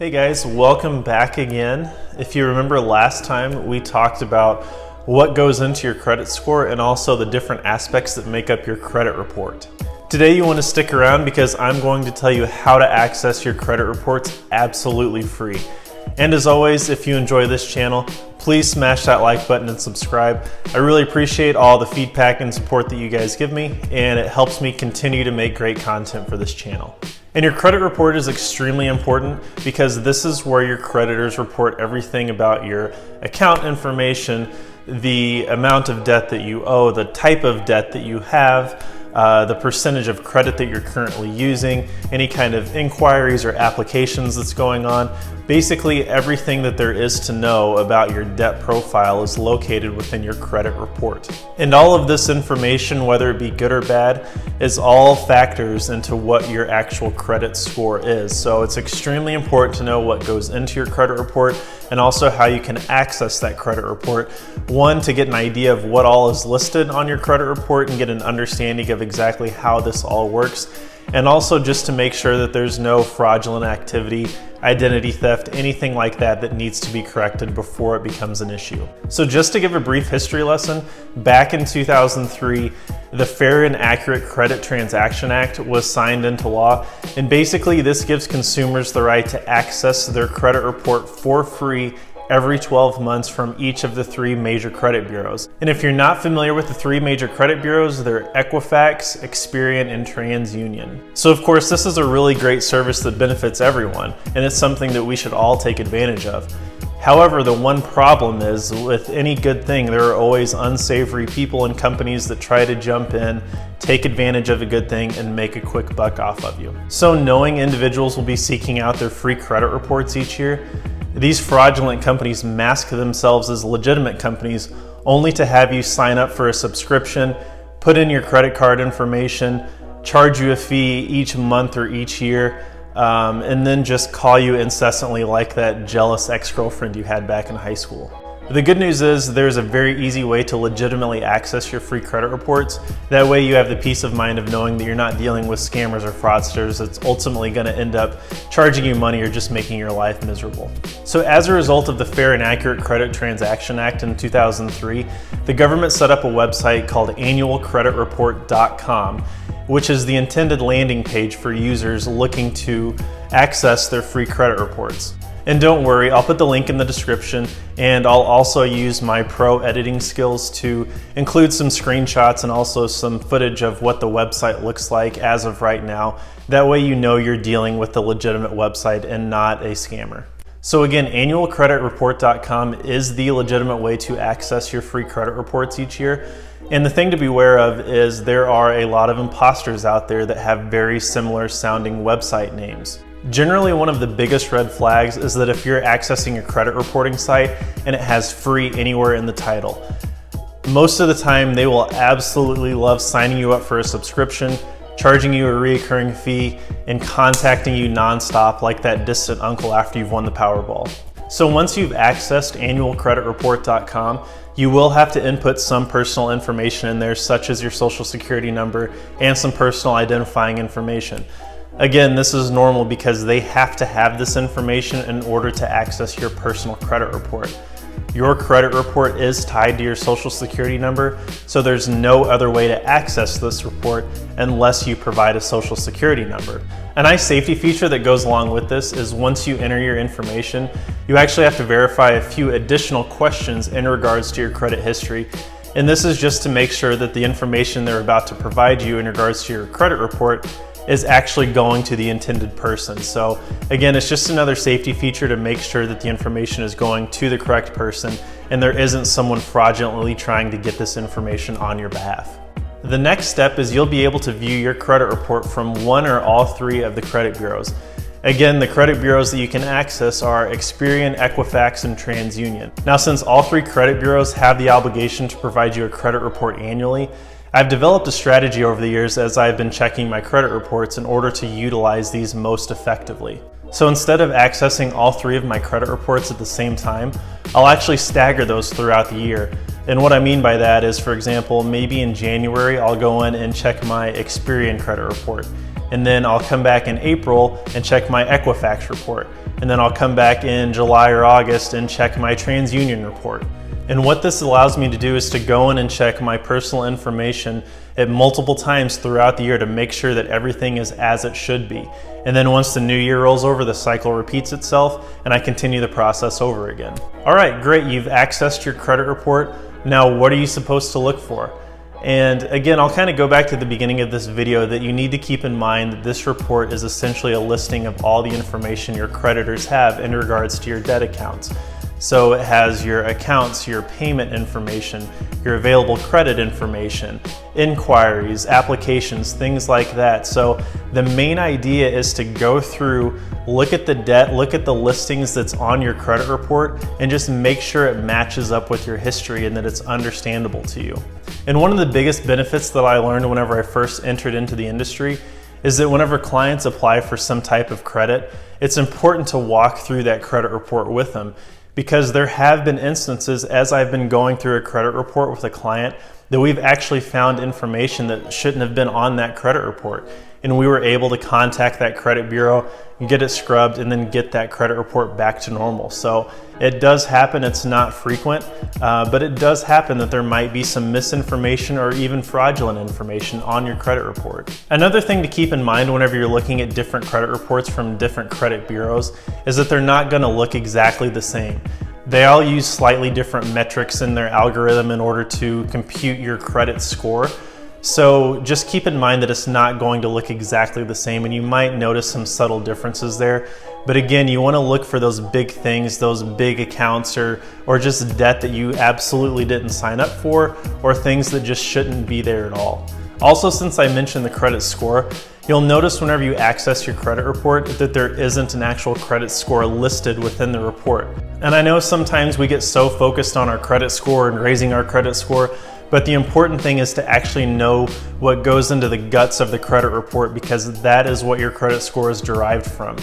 Hey guys, welcome back again. If you remember last time, we talked about what goes into your credit score and also the different aspects that make up your credit report. Today you want to stick around because I'm going to tell you how to access your credit reports absolutely free. And as always, if you enjoy this channel, please smash that like button and subscribe. I really appreciate all the feedback and support that you guys give me, and it helps me continue to make great content for this channel. And your credit report is extremely important because this is where your creditors report everything about your account information, the amount of debt that you owe, the type of debt that you have, the percentage of credit that you're currently using, any kind of inquiries or applications that's going on. Basically, everything that there is to know about your debt profile is located within your credit report. And all of this information, whether it be good or bad, is all factors into what your actual credit score is. So it's extremely important to know what goes into your credit report and also how you can access that credit report. One, to get an idea of what all is listed on your credit report and get an understanding of exactly how this all works. And also just to make sure that there's no fraudulent activity, identity theft, anything like that that needs to be corrected before it becomes an issue. So just to give a brief history lesson, back in 2003, the Fair and Accurate Credit Transaction Act was signed into law. And basically this gives consumers the right to access their credit report for free every 12 months from each of the three major credit bureaus. And if you're not familiar with the three major credit bureaus, they're Equifax, Experian, and TransUnion. So of course, this is a really great service that benefits everyone, and it's something that we should all take advantage of. However, the one problem is with any good thing, there are always unsavory people and companies that try to jump in, take advantage of a good thing, and make a quick buck off of you. So knowing individuals will be seeking out their free credit reports each year, these fraudulent companies mask themselves as legitimate companies only to have you sign up for a subscription, put in your credit card information, charge you a fee each month or each year, and then just call you incessantly like that jealous ex-girlfriend you had back in high school. The good news is there's a very easy way to legitimately access your free credit reports. That way you have the peace of mind of knowing that you're not dealing with scammers or fraudsters that's ultimately going to end up charging you money or just making your life miserable. So as a result of the Fair and Accurate Credit Transaction Act in 2003, the government set up a website called annualcreditreport.com, which is the intended landing page for users looking to access their free credit reports. And don't worry, I'll put the link in the description, and I'll also use my pro editing skills to include some screenshots and also some footage of what the website looks like as of right now. That way you know you're dealing with a legitimate website and not a scammer. So again, annualcreditreport.com is the legitimate way to access your free credit reports each year. And the thing to be aware of is there are a lot of imposters out there that have very similar sounding website names. Generally, one of the biggest red flags is that if you're accessing your credit reporting site and it has free anywhere in the title, most of the time they will absolutely love signing you up for a subscription, charging you a recurring fee, and contacting you nonstop like that distant uncle after you've won the Powerball. So once you've accessed annualcreditreport.com, you will have to input some personal information in there, such as your social security number and some personal identifying information. Again, this is normal because they have to have this information in order to access your personal credit report. Your credit report is tied to your social security number, so there's no other way to access this report unless you provide a social security number. A nice safety feature that goes along with this is once you enter your information, you actually have to verify a few additional questions in regards to your credit history. And this is just to make sure that the information they're about to provide you in regards to your credit report is actually going to the intended person. So again, it's just another safety feature to make sure that the information is going to the correct person and there isn't someone fraudulently trying to get this information on your behalf. The next step is you'll be able to view your credit report from one or all three of the credit bureaus. Again, the credit bureaus that you can access are Experian, Equifax, and TransUnion. Now, since all three credit bureaus have the obligation to provide you a credit report annually, I've developed a strategy over the years as I've been checking my credit reports in order to utilize these most effectively. So instead of accessing all three of my credit reports at the same time, I'll actually stagger those throughout the year. And what I mean by that is, for example, maybe in January, I'll go in and check my Experian credit report. And then I'll come back in April and check my Equifax report. and then I'll come back in July or August and check my TransUnion report. And what this allows me to do is to go in and check my personal information at multiple times throughout the year to make sure that everything is as it should be. And then once the new year rolls over, the cycle repeats itself and I continue the process over again. All right, great, you've accessed your credit report. Now, what are you supposed to look for? And again, I'll kind of go back to the beginning of this video that you need to keep in mind that this report is essentially a listing of all the information your creditors have in regards to your debt accounts. So it has your accounts, your payment information, your available credit information, inquiries, applications, things like that. So the main idea is to go through, look at the debt, look at the listings that's on your credit report, and just make sure it matches up with your history and that it's understandable to you. And one of the biggest benefits that I learned whenever I first entered into the industry is that whenever clients apply for some type of credit, it's important to walk through that credit report with them. Because there have been instances as I've been going through a credit report with a client that we've actually found information that shouldn't have been on that credit report. And we were able to contact that credit bureau, get it scrubbed, and then get that credit report back to normal. So it does happen, it's not frequent, but it does happen that there might be some misinformation or even fraudulent information on your credit report. Another thing to keep in mind whenever you're looking at different credit reports from different credit bureaus is that they're not gonna look exactly the same. They all use slightly different metrics in their algorithm in order to compute your credit score. So just keep in mind that it's not going to look exactly the same, and you might notice some subtle differences there. But again, you want to look for those big things, those big accounts or just debt that you absolutely didn't sign up for, or things that just shouldn't be there at all. Also, since I mentioned the credit score, you'll notice whenever you access your credit report that there isn't an actual credit score listed within the report. And I know sometimes we get so focused on our credit score and raising our credit score, but the important thing is to actually know what goes into the guts of the credit report, because that is what your credit score is derived from.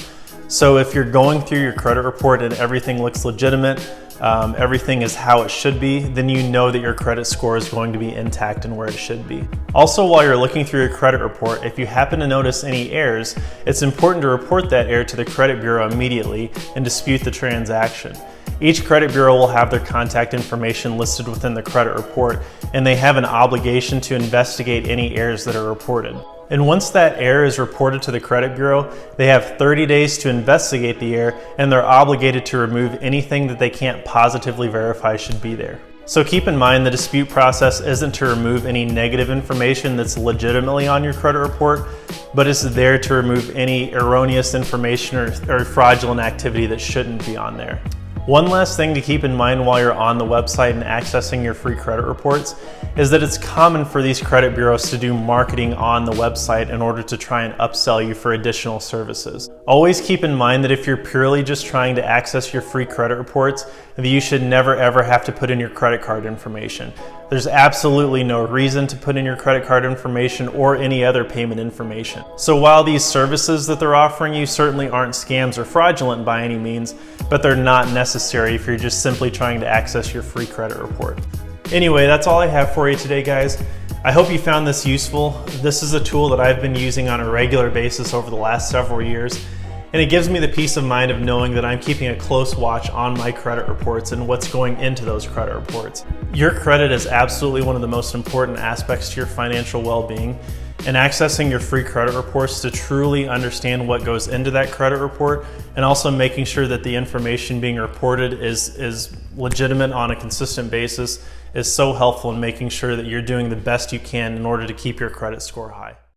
So if you're going through your credit report and everything looks legitimate, everything is how it should be, then you know that your credit score is going to be intact and where it should be. Also, while you're looking through your credit report, if you happen to notice any errors, it's important to report that error to the credit bureau immediately and dispute the transaction. Each credit bureau will have their contact information listed within the credit report, and they have an obligation to investigate any errors that are reported. And once that error is reported to the credit bureau, they have 30 days to investigate the error, and they're obligated to remove anything that they can't positively verify should be there. So keep in mind the dispute process isn't to remove any negative information that's legitimately on your credit report, but it's there to remove any erroneous information or fraudulent activity that shouldn't be on there. One last thing to keep in mind while you're on the website and accessing your free credit reports is that it's common for these credit bureaus to do marketing on the website in order to try and upsell you for additional services. Always keep in mind that if you're purely just trying to access your free credit reports, that you should never ever have to put in your credit card information. There's absolutely no reason to put in your credit card information or any other payment information. So while these services that they're offering you certainly aren't scams or fraudulent by any means, but they're not necessary if you're just simply trying to access your free credit report. Anyway, that's all I have for you today, guys. I hope you found this useful. This is a tool that I've been using on a regular basis over the last several years, and it gives me the peace of mind of knowing that I'm keeping a close watch on my credit reports and what's going into those credit reports. Your credit is absolutely one of the most important aspects to your financial well-being, and accessing your free credit reports to truly understand what goes into that credit report, and also making sure that the information being reported is legitimate on a consistent basis, is so helpful in making sure that you're doing the best you can in order to keep your credit score high.